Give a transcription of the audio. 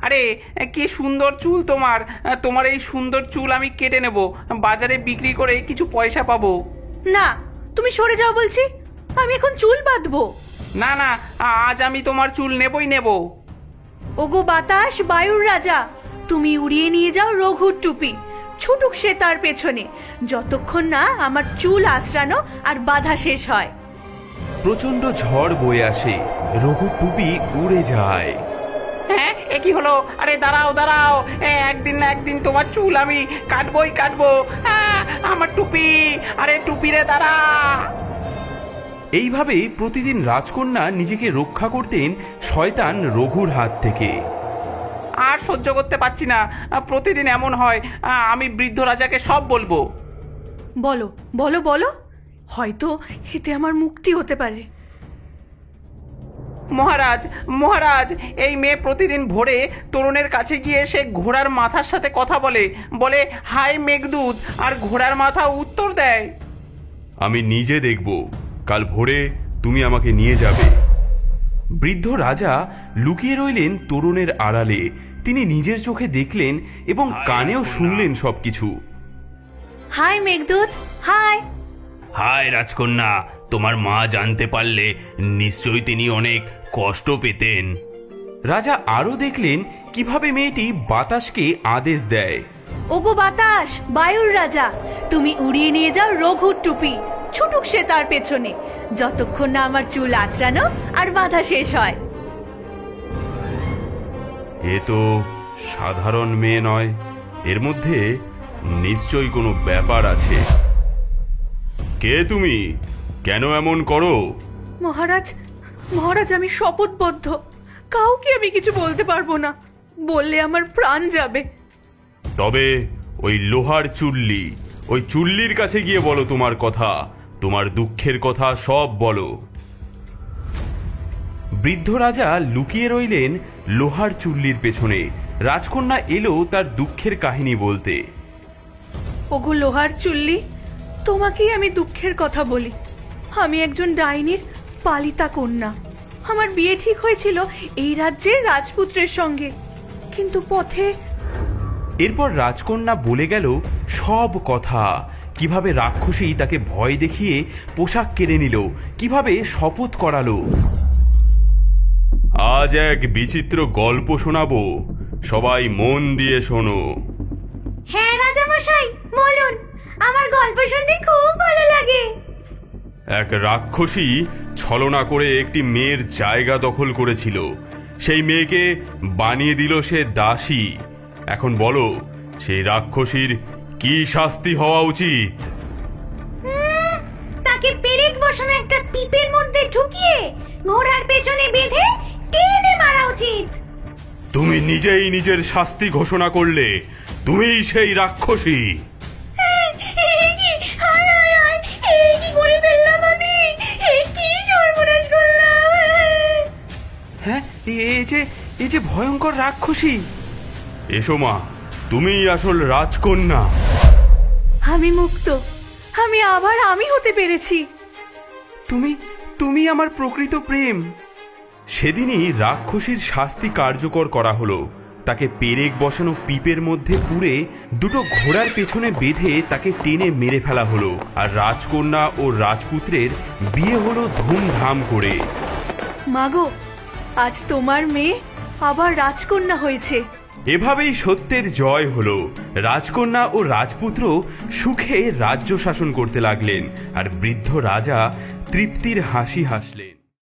আরে কি সুন্দর চুল তোমার, তোমার এই সুন্দর চুল আমি কেটে নেব, বাজারে বিক্রি করে কিছু পয়সা পাবো। না, তুমি সরে যাও বলছি। আমি এখন চুল বাঁধবো। না না, আজ আমি তোমার চুল নেবই নেব। ওগো বাতাস, বায়ুর রাজা, তুমি উড়িয়ে নিয়ে যাও রঘুর টুপি, ছুটুক সে তার পেছনে, যতক্ষণ না আমার চুল আঁচড়ানো আর বাধা শেষ হয়। প্রচন্ড ঝড় বয়ে আসে, রঘুর টুপি উড়ে যায়। হ্যাঁ, এ কি হলো? আরে দাঁড়াও দাঁড়াও, একদিন না একদিন তোমার চুল আমি কাটবই কাটবো। আমার টুপি, আরে টুপি রে দাঁড়া। এইভাবে প্রতিদিন রাজকন্যা নিজেকে রক্ষা করতেন শয়তান রঘুর হাত থেকে। আর সহ্য করতে পারছি না, প্রতিদিন এমন হয়। আমি বৃদ্ধ রাজাকে সব বলবো। বলো বলো বলো, হয়তো এতে আমার মুক্তি হতে পারে। মহারাজ মহারাজ, এই মেয়ে প্রতিদিন ভোরে তরুণের কাছে গিয়ে সে ঘোড়ার মাথার সাথে কথা বলে, বলে হাই মেঘদূত, আর ঘোড়ার মাথা উত্তর দেয়। আমি নিজে দেখব, কাল ভোরে তুমি আমাকে নিয়ে যাবে। বৃদ্ধ রাজা লুকিয়ে রইলেন তরুণের আড়ালে। তিনি নিজের চোখে দেখলেন এবং কানেও শুনলেন সবকিছু। High Meghaduta, high. হায় রাজকন্যা, তোমার মা জানতে পারলে নিশ্চয়ই তিনি অনেক কষ্ট পেতেন। রাজা আরো দেখলেন কিভাবে মেয়েটি বাতাসকে আদেশ দেয়। ওগো বাতাস, বায়ুর রাজা, তুমি উড়িয়ে নিয়ে যাও রঘুর টুপি, ছুটুক সে তার পেছনে, যতক্ষণ না আমার চুল আঁচড়ানো আর বাধা শেষ হয়। এ তো সাধারণ মেয়ে নয়, এর মধ্যে নিশ্চয়ই কোনো ব্যাপার আছে। কে তুমি? কেন এমন করো? মহারাজ, মহারাজ, আমি শপথবদ্ধ, কাউকে আমি কিছু বলতে পারবো না, বললে আমার প্রাণ যাবে। তবে ওই লোহার চুল্লি, ওই চুল্লির কাছে গিয়ে বলো তোমার কথা, তোমার দুঃখের কথা সব বলো। বৃদ্ধ রাজা লুকিয়ে রইলেন লোহার চুল্লির পেছনে। রাজকন্যা এলো তার দুঃখের কাহিনী বলতে। ওগো লোহার চুল্লি, তোমাকেই আমি দুঃখের কথা বলি। আমি একজন ডাইনির পালিতা কন্যা। আমার বিয়ে ঠিক হয়েছিল এই রাজ্যের রাজপুত্রের সঙ্গে, কিন্তু পথে। এরপর রাজকন্যা বলে গেল সব কথা, কিভাবে রাক্ষসী তাকে ভয় দেখিয়ে পোশাক কেড়ে নিল, কিভাবে শপথ করালো। আজ এক বিচিত্র গল্প শোনাবো, সবাই মন দিয়ে শোনো। হ্যাঁ রাজামশাই, বলুন, আমার গল্প শুনতে খুব ভালো লাগে। এক রাক্ষসী ছলনা করে একটি মেয়ের জায়গা দখল করেছিল। সেই মেয়েকে বানিয়ে দিল সে দাসী। এখন বলো, সেই রাক্ষসীর কি শাস্তি হওয়া উচিত? তাকে পেরেক বসানো একটা পিপের মধ্যে ঢুকিয়ে ঘোড়ার পেছনে বেঁধে টেনে মারা উচিত। তুমি নিজেই নিজের শাস্তি ঘোষণা করলে, তুমিই সেই রাক্ষসী। হ্যাঁ, এই যে ভয়ঙ্কর রাক্ষসী। এসো মা, তুমিই আসল রাজকন্যা। আমি মুক্ত, আমি আবার আমি হতে পেরেছি। তুমি আমার প্রকৃত প্রেম। সেদিনই রাক্ষসীর শাস্তি কার্যকর করা হলো। তাকে পেরেক বসানো পিপের মধ্যে পুরে দুটো ঘোড়ার পেছনে বেঁধে তাকে টেনে মেরে ফেলা হলো। আর রাজকন্যা ও রাজপুত্রের বিয়ে হলো ধুমধাম করে। মাগো, আজ তোমার মেয়ে আবার রাজকন্যা হয়েছে। এভাবেই সত্যের জয় হলো। রাজকন্যা ও রাজপুত্র সুখে রাজ্য শাসন করতে লাগলেন, আর বৃদ্ধ রাজা তৃপ্তির হাসি হাসলেন।